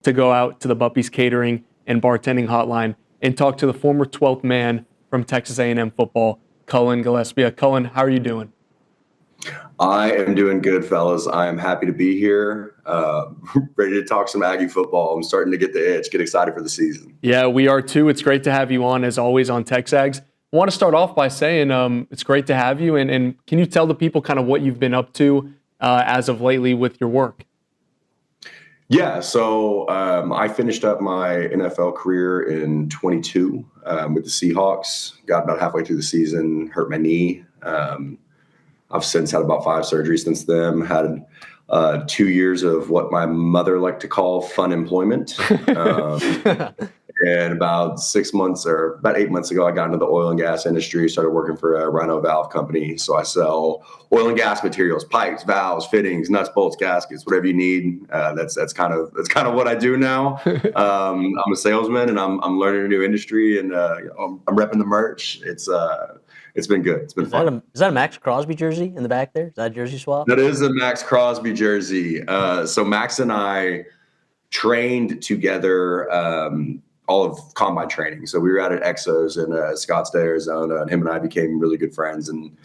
to go out to the Buppies Catering and Bartending Hotline and talk to the former 12th man from Texas A&M football, Cullen Gillaspia. Cullen, how are you doing? I am doing good, fellas. I am happy to be here, ready to talk some Aggie football. I'm starting to get the itch, get excited for the season. Yeah, we are too. It's great to have you on, as always, on TexAgs. I want to start off by saying it's great to have you, and can you tell the people kind of what you've been up to as of lately with your work? Yeah, so I finished up my NFL career in 22 with the Seahawks. Got about halfway through the season, hurt my knee. I've since had about 5 surgeries since then. Had 2 years of what my mother liked to call fun employment. And about 6 months or about 8 months ago, I got into the oil and gas industry, started working for a Rhino valve company. So I sell oil and gas materials, pipes, valves, fittings, nuts, bolts, gaskets, whatever you need. That's kind of what I do now. I'm a salesman, and I'm learning a new industry, and I'm repping the merch. It's been good. It's been fun. Is that a Max Crosby jersey in the back there? Is that a jersey swap? That is a Max Crosby jersey. So Max and I trained together all of combine training. So we were out at Exos in Scottsdale, Arizona, and him and I became really good friends. And,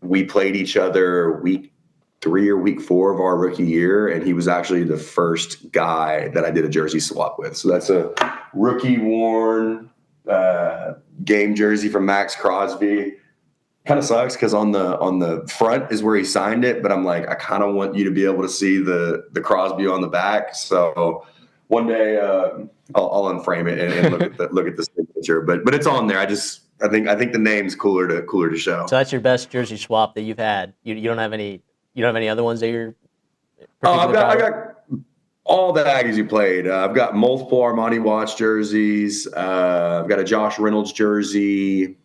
we played each other week 3 or week 4 of our rookie year. And he was actually the first guy that I did a jersey swap with. So that's a rookie worn game jersey from Max Crosby. Kind of sucks because on the front is where he signed it, but I'm like, I kind of want you to be able to see the Crosby on the back. So one day I'll unframe it and look at the signature. But it's on there. I think the name's cooler to show. So that's your best jersey swap that you've had. You don't have any other ones that you're. I got all the Aggies you played. I've got multiple Armani Watts jerseys. I've got a Josh Reynolds jersey.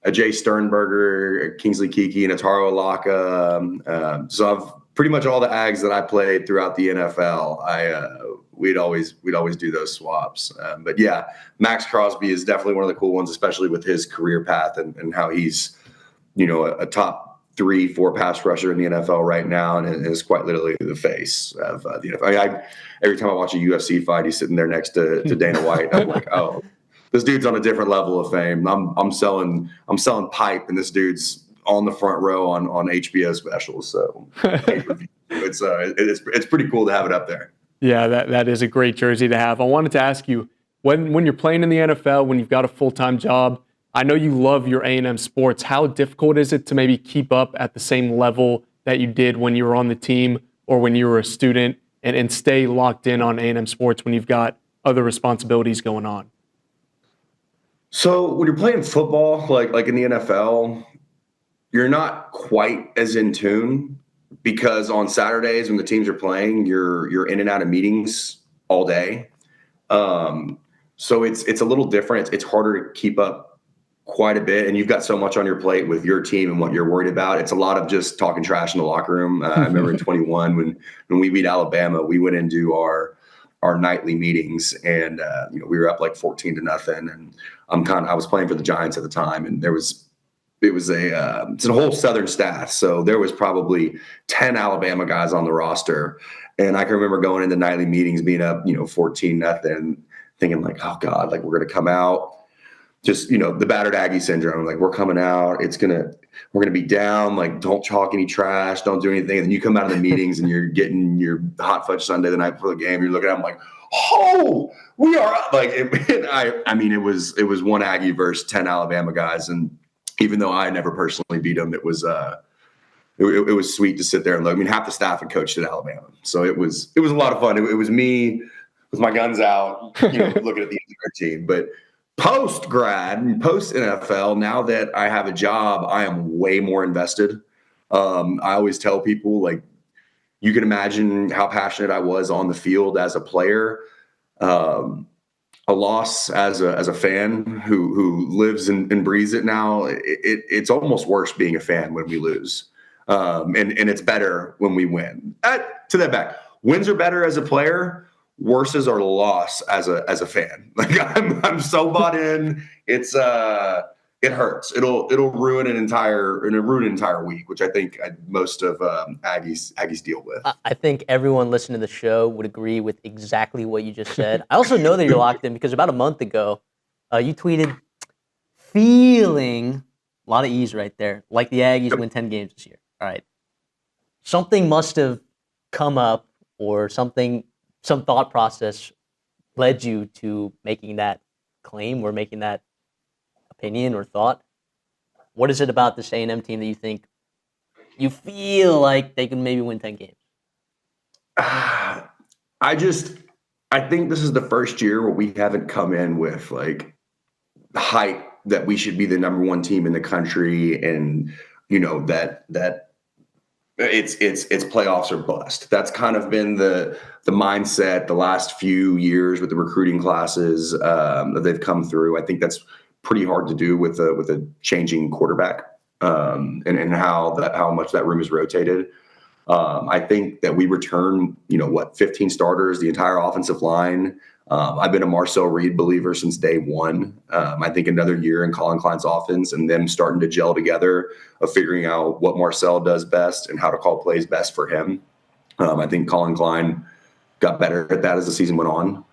A Jay Sternberger, a Kingsley Kiki, and a Taro Alaka. So I've pretty much all the Ags that I played throughout the NFL. We'd always do those swaps. But yeah, Max Crosby is definitely one of the cool ones, especially with his career path and how he's, a top 3-4 pass rusher in the NFL right now, and is quite literally the face of the NFL. Every time I watch a UFC fight, he's sitting there next to Dana White. I'm like, oh. This dude's on a different level of fame. I'm selling pipe, and this dude's on the front row on HBO specials. So it's pretty cool to have it up there. Yeah, that is a great jersey to have. I wanted to ask you, when you're playing in the NFL, when you've got a full-time job, I know you love your A&M sports. How difficult is it to maybe keep up at the same level that you did when you were on the team or when you were a student, and stay locked in on A&M sports when you've got other responsibilities going on? So when you're playing football, like in the NFL, you're not quite as in tune, because on Saturdays when the teams are playing, you're in and out of meetings all day. So it's a little different. It's harder to keep up quite a bit, and you've got so much on your plate with your team and what you're worried about. It's a lot of just talking trash in the locker room. I remember in 21 when we beat Alabama, we went into our nightly meetings, and we were up like 14-0, and I was playing for the Giants at the time, and it's a whole Southern staff, so there was probably 10 Alabama guys on the roster, and I can remember going into nightly meetings being up 14-0, thinking like, oh God, like we're gonna come out, just the battered Aggie syndrome, like we're coming out, we're gonna be down, like don't talk any trash, don't do anything. And then you come out of the meetings and you're getting your hot fudge sundae the night before the game. You're looking at them like, oh, we are up. Like it was one Aggie versus 10 Alabama guys, and even though I never personally beat them, it was sweet to sit there and look. I mean, half the staff had coached at Alabama, so it was a lot of fun. It was me with my guns out, looking at the entire team, but. Post-grad and post-NFL, now that I have a job, I am way more invested. I always tell people, like, you can imagine how passionate I was on the field as a player. A loss as a fan who lives and breathes it now, it's almost worse being a fan when we lose. And it's better when we win. To that back, wins are better as a player. Worse is our loss as a fan. Like I'm so bought in. It's it hurts. It'll ruin an entire week, which I think most of Aggies deal with. I think everyone listening to the show would agree with exactly what you just said. I also know that you're locked in because about a month ago, you tweeted, feeling, a lot of E's right there, like the Aggies win 10 games this year. All right. Something must have come up or some thought process led you to making that claim or making that opinion or thought. What is it about this A&M team that you feel like they can maybe win 10 games? I think this is the first year where we haven't come in with like hype that we should be the number one team in the country, and that it's playoffs or bust. That's kind of been the mindset the last few years with the recruiting classes that they've come through. I think that's pretty hard to do with a changing quarterback and how much that room is rotated. I think that we return 15 starters, the entire offensive line. I've been a Marcel Reed believer since day one. I think another year in Colin Klein's offense and them starting to gel together of figuring out what Marcel does best and how to call plays best for him. I think Colin Klein got better at that as the season went on.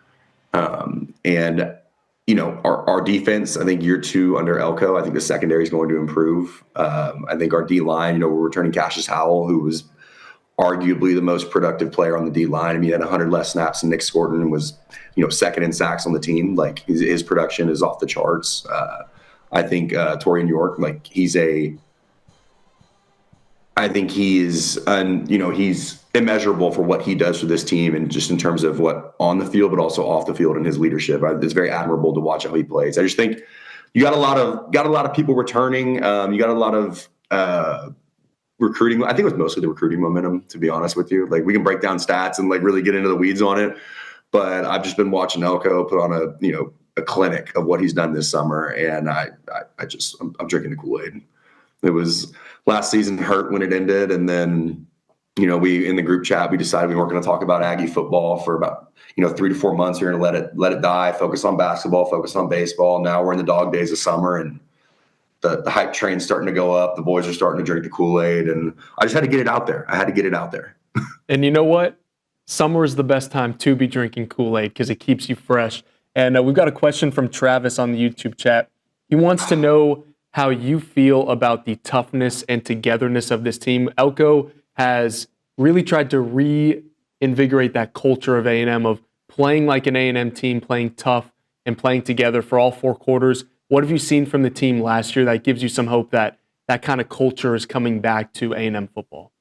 Our defense, I think year two under Elko, I think the secondary is going to improve. I think our D-line, we're returning Cassius Howell, who was arguably the most productive player on the D-line. I mean, he had 100 less snaps than Nick Scorton and was, second in sacks on the team. Like his production is off the charts. I think Torian York, I think he's immeasurable for what he does for this team, and just in terms of what on the field, but also off the field and his leadership. It's very admirable to watch how he plays. I just think you got a lot of people returning. You got a lot of recruiting. I think it was mostly the recruiting momentum, to be honest with you. Like, we can break down stats and really get into the weeds on it, but I've just been watching Elko put on a clinic of what he's done this summer, and I'm drinking the Kool-Aid. It was last season hurt when it ended, and then we in the group chat we decided we weren't going to talk about Aggie football for about 3 to 4 months. We're going to let it die, focus on basketball, focus on baseball. Now we're in the dog days of summer, and the hype train's starting to go up. The boys are starting to drink the Kool-Aid, and I just had to get it out there. I had to get it out there. And you know what? Summer is the best time to be drinking Kool-Aid because it keeps you fresh. And we've got a question from Travis on the YouTube chat. He wants to know how you feel about the toughness and togetherness of this team. Elko has really tried to reinvigorate that culture of A&M, of playing like an A&M team, playing tough and playing together for all 4 quarters. What have you seen from the team last year that gives you some hope that that kind of culture is coming back to A&M football?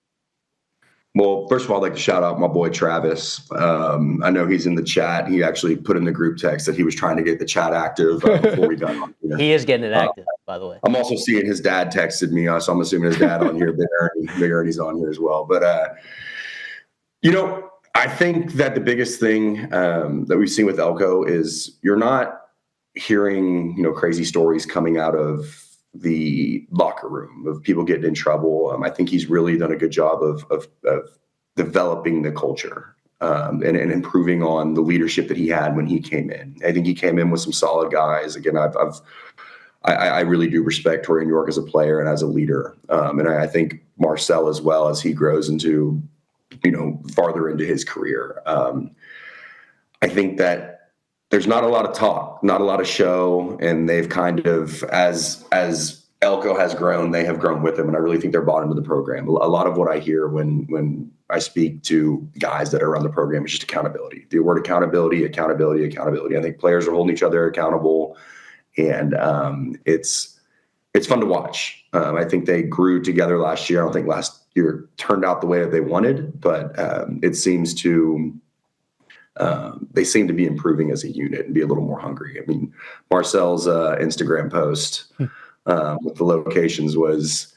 Well, first of all, I'd like to shout out my boy Travis. I know he's in the chat. He actually put in the group text that he was trying to get the chat active before we got on here. He is getting it active, by the way. I'm also seeing his dad texted me, so I'm assuming his dad on here. Big Ernie's on here as well. But, I think that the biggest thing that we've seen with Elko is you're not hearing, crazy stories coming out of the locker room of people getting in trouble. I think he's really done a good job of developing the culture and improving on the leadership that he had when he came in. I think he came in with some solid guys. Again, I really do respect Torian York as a player and as a leader. And I think Marcel as well, as he grows into, farther into his career. I think that there's not a lot of talk, not a lot of show, and they've kind of, as Elko has grown, they have grown with him, and I really think they're bought into the program. A lot of what I hear when I speak to guys that are around the program is just accountability. The word accountability. I think players are holding each other accountable, and it's fun to watch. I think they grew together last year. I don't think last year turned out the way that they wanted, but it seems to. They seem to be improving as a unit and be a little more hungry. I mean, Marcel's Instagram post with the locations was,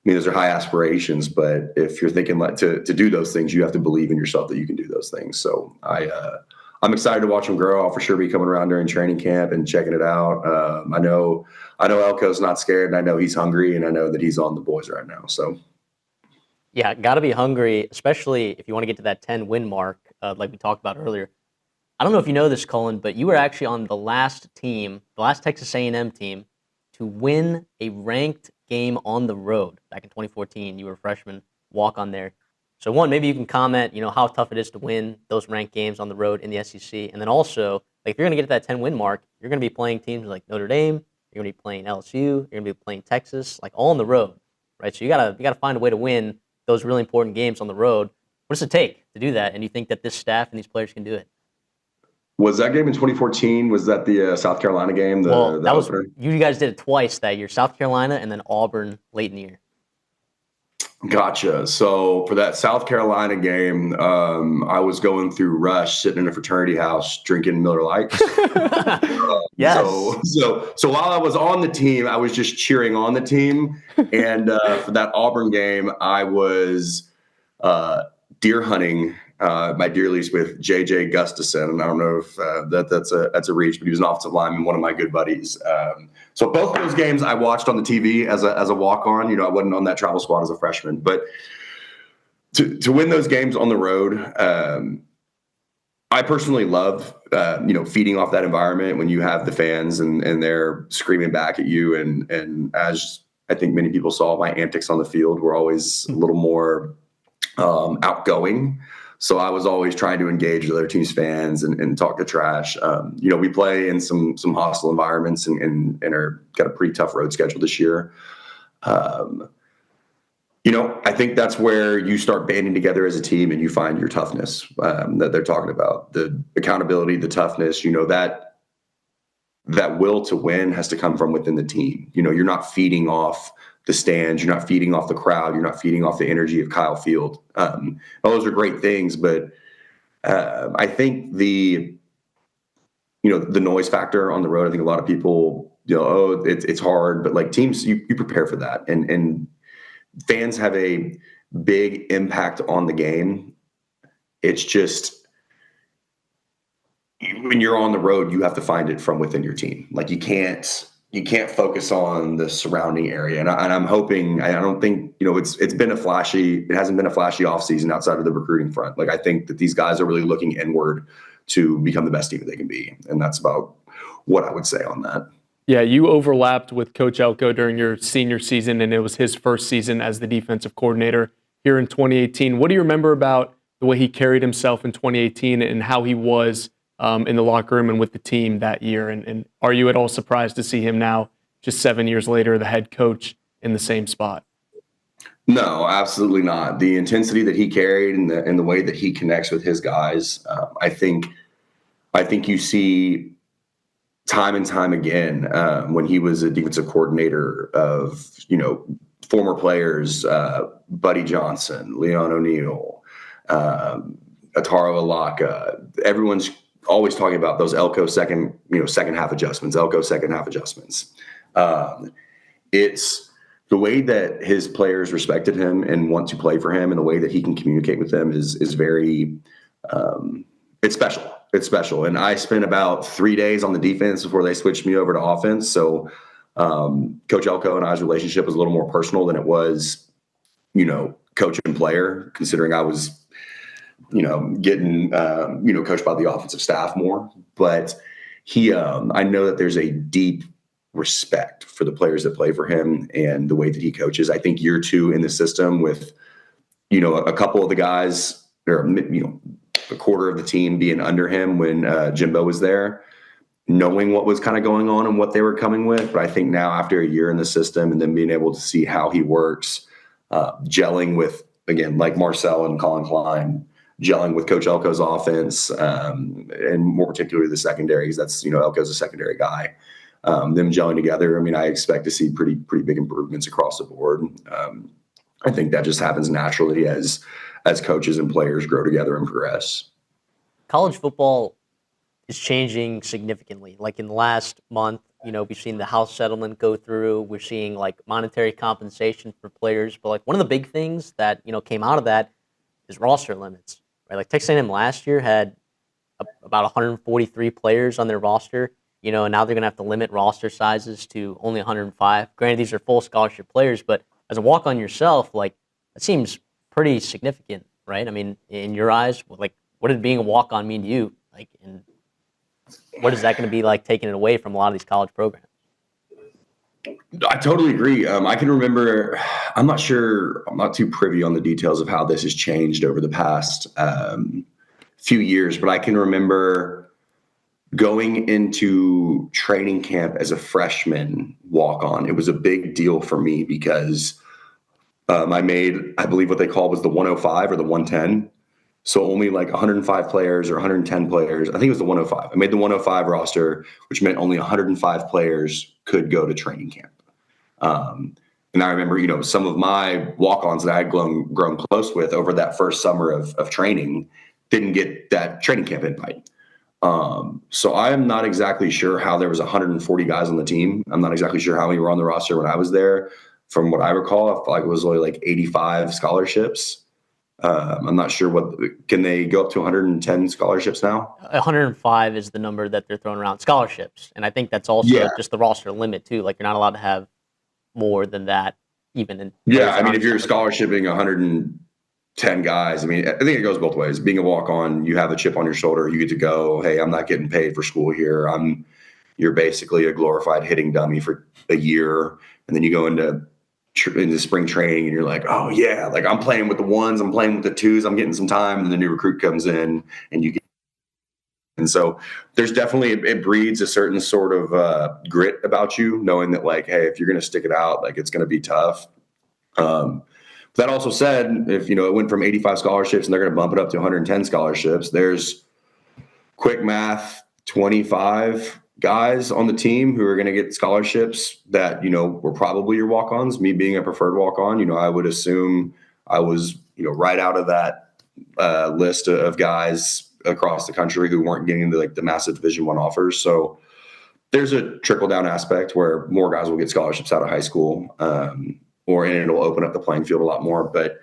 those are high aspirations, but if you're thinking to do those things, you have to believe in yourself that you can do those things. So I'm excited to watch him grow. I'll for sure be coming around during training camp and checking it out. I know Elko's not scared, and I know he's hungry, and I know that he's on the boys right now. So. Yeah, got to be hungry, especially if you want to get to that 10-win mark, like we talked about earlier. I don't know if you know this, Cullen, but you were actually on the last Texas A&M team to win a ranked game on the road back in 2014. You were a freshman, walk on there. So one, maybe you can comment, how tough it is to win those ranked games on the road in the SEC. And then also, like if you're going to get to that 10-win mark, you're going to be playing teams like Notre Dame, you're going to be playing LSU, you're going to be playing Texas, like all on the road, right? So you gotta find a way to win those really important games on the road. What does it take to do that? And you think that this staff and these players can do it? Was that game in 2014? Was that the South Carolina game? Well, that was opener? you guys did it twice that year, South Carolina and then Auburn late in the year. Gotcha. So for that South Carolina game, I was going through Rush, sitting in a fraternity house, drinking Miller Lights. Yes. So while I was on the team, I was just cheering on the team. And for that Auburn game, I was deer hunting my deer lease with J.J. Gustafson. And I don't know if that's a reach, but he was an offensive lineman, one of my good buddies. So both those games I watched on the TV as a walk-on. I wasn't on that travel squad as a freshman. But to win those games on the road, I personally love, feeding off that environment when you have the fans and they're screaming back at you. And as I think many people saw, my antics on the field were always a little more outgoing. So I was always trying to engage with other teams' fans and talk to trash. We play in some hostile environments and are got a pretty tough road schedule this year. I think that's where you start banding together as a team and you find your toughness that they're talking about. The accountability, the toughness, that will to win has to come from within the team. You're not feeding off the stands, you're not feeding off the crowd, you're not feeding off the energy of Kyle Field. All those are great things, but I think the noise factor on the road, I think a lot of people, it's hard, but like teams, you prepare for that. And fans have a big impact on the game. It's just when you're on the road, you have to find it from within your team. Like you can't focus on the surrounding area. And I'm hoping, I don't think, it hasn't been a flashy offseason outside of the recruiting front. Like I think that these guys are really looking inward to become the best team that they can be. And that's about what I would say on that. Yeah, you overlapped with Coach Elko during your senior season, and it was his first season as the defensive coordinator here in 2018. What do you remember about the way he carried himself in 2018 and how he was in the locker room and with the team that year? And are you at all surprised to see him now, just 7 years later, the head coach in the same spot? No, absolutely not. The intensity that he carried and the way that he connects with his guys, I think you see time and time again when he was a defensive coordinator of, former players, Buddy Johnson, Leon O'Neal, Ataro Alaka. Everyone's always talking about those Elko second half adjustments, Elko second half adjustments. It's the way that his players respected him and want to play for him and the way that he can communicate with them is very, it's special. It's special. And I spent about 3 days on the defense before they switched me over to offense. So Coach Elko and I's relationship was a little more personal than it was, coach and player, considering I was, getting, coached by the offensive staff more. But I know that there's a deep respect for the players that play for him and the way that he coaches. I think year two in the system with, a couple of the guys or, a quarter of the team being under him when Jimbo was there, knowing what was kind of going on and what they were coming with. But I think now after a year in the system and then being able to see how he works, gelling with, again, like Marcel and Colin Klein, gelling with Coach Elko's offense, and more particularly the secondaries. That's, Elko's a secondary guy. Them gelling together, I expect to see pretty big improvements across the board. I think that just happens naturally as coaches and players grow together and progress. College football is changing significantly. Like in the last month, we've seen the House settlement go through. We're seeing like monetary compensation for players. But like one of the big things that, came out of that is roster limits, right? Like Texas A&M last year had about 143 players on their roster, and now they're going to have to limit roster sizes to only 105. Granted, these are full scholarship players, but as a walk-on yourself, like that seems pretty significant, right? In your eyes, like what did being a walk-on mean to you? Like, and what is that going to be like taking it away from a lot of these college programs? I totally agree. I can remember, I'm not sure, I'm not too privy on the details of how this has changed over the past few years, but I can remember going into training camp as a freshman walk on. It was a big deal for me because I made, I believe what they call was the 105 or the 110. So only like 105 players or 110 players. I think it was the 105. I made the 105 roster, which meant only 105 players could go to training camp. And I remember, some of my walk-ons that I had grown close with over that first summer of training didn't get that training camp invite. So I'm not exactly sure how there was 140 guys on the team. I'm not exactly sure how many were on the roster when I was there. From what I recall, I feel like it was only like 85 scholarships. I'm not sure can they go up to 110 scholarships now? 105 is the number that they're throwing around scholarships, and I think that's also Yeah. just the roster limit too. Like you're not allowed to have more than that, even in Yeah, I mean, if you're scholarshiping 110 guys, I mean, I think it goes both ways. Being a walk-on, you have a chip on your shoulder. You get to go, hey, I'm not getting paid for school here. You're basically a glorified hitting dummy for a year, and then you go into spring training, and you're like, oh yeah, like I'm playing with the ones, I'm playing with the twos, I'm getting some time, and then the new recruit comes in, and you get. And so there's definitely, it breeds a certain sort of grit about you, knowing that like, hey, if you're going to stick it out, like it's going to be tough. That also said, if it went from 85 scholarships and they're going to bump it up to 110 scholarships, there's quick math, 25 guys on the team who are going to get scholarships that, were probably your walk-ons. Me being a preferred walk-on, I would assume I was, right out of that list of guys across the country who weren't getting the massive Division I offers. So there's a trickle down aspect where more guys will get scholarships out of high school, and it'll open up the playing field a lot more. But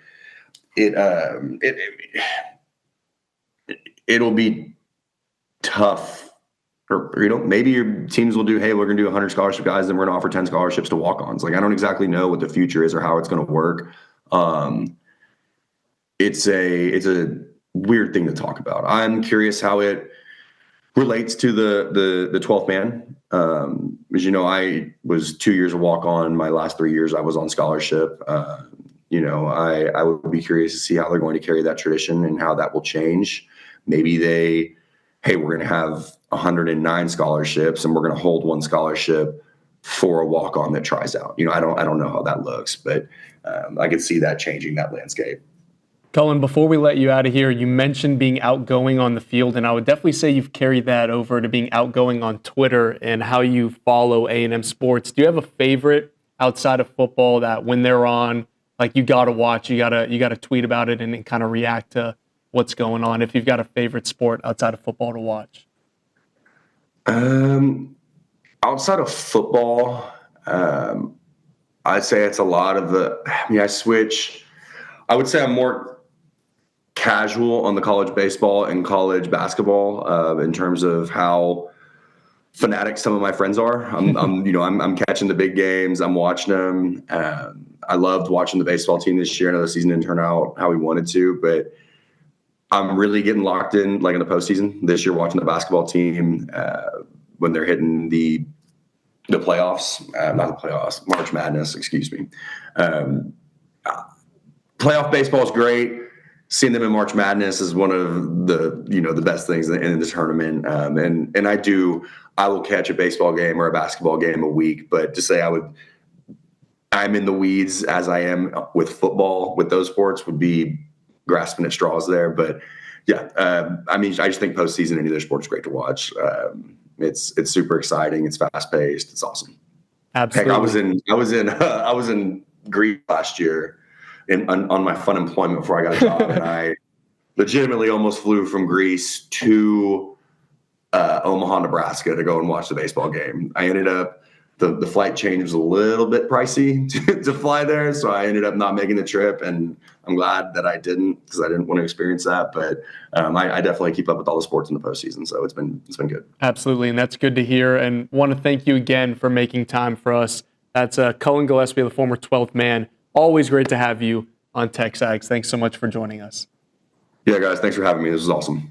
it'll be tough, or maybe your teams will do, hey, we're going to do 100 scholarship guys, then we're going to offer 10 scholarships to walk-ons. Like I don't exactly know what the future is or how it's going to work. It's a weird thing to talk about. I'm curious how it relates to the 12th man. As I was 2 years a walk-on. My last 3 years I was on scholarship. I would be curious to see how they're going to carry that tradition and how that will change. Maybe we're going to have 109 scholarships and we're going to hold one scholarship for a walk-on that tries out. I don't know how that looks, but I could see that changing that landscape. Cullen, before we let you out of here, you mentioned being outgoing on the field, and I would definitely say you've carried that over to being outgoing on Twitter and how you follow A&M sports. Do you have a favorite outside of football that when they're on, like you got to watch, you got to tweet about it and kind of react to what's going on, if you've got a favorite sport outside of football to watch? Outside of football, I'd say it's a lot of I would say I'm more casual on the college baseball and college basketball in terms of how fanatic some of my friends are. I'm catching the big games. I'm watching them. I loved watching the baseball team this year. I know the season didn't turn out how we wanted to, but I'm really getting locked in, like in the postseason this year, watching the basketball team when they're hitting the playoffs, not the playoffs, March Madness, excuse me. Playoff baseball is great. Seeing them in March Madness is one of the best things in the tournament. And I will catch a baseball game or a basketball game a week, but to say I'm in the weeds as I am with football, with those sports, would be grasping at straws there. But yeah, I just think postseason any other sport is great to watch. It's super exciting. It's fast paced. It's awesome. Absolutely. Heck, I was in Greece last year on my fun employment before I got a job, and I legitimately almost flew from Greece to Omaha, Nebraska to go and watch the baseball game. I ended up the flight change was a little bit pricey to fly there, so I ended up not making the trip, and I'm glad that I didn't, because I didn't want to experience that. But I definitely keep up with all the sports in the postseason, so it's been good. Absolutely, and that's good to hear. And want to thank you again for making time for us. That's Cullen Gillaspia, the former 12th man. Always great to have you on TexAgs. Thanks so much for joining us. Yeah, guys, thanks for having me. This was awesome.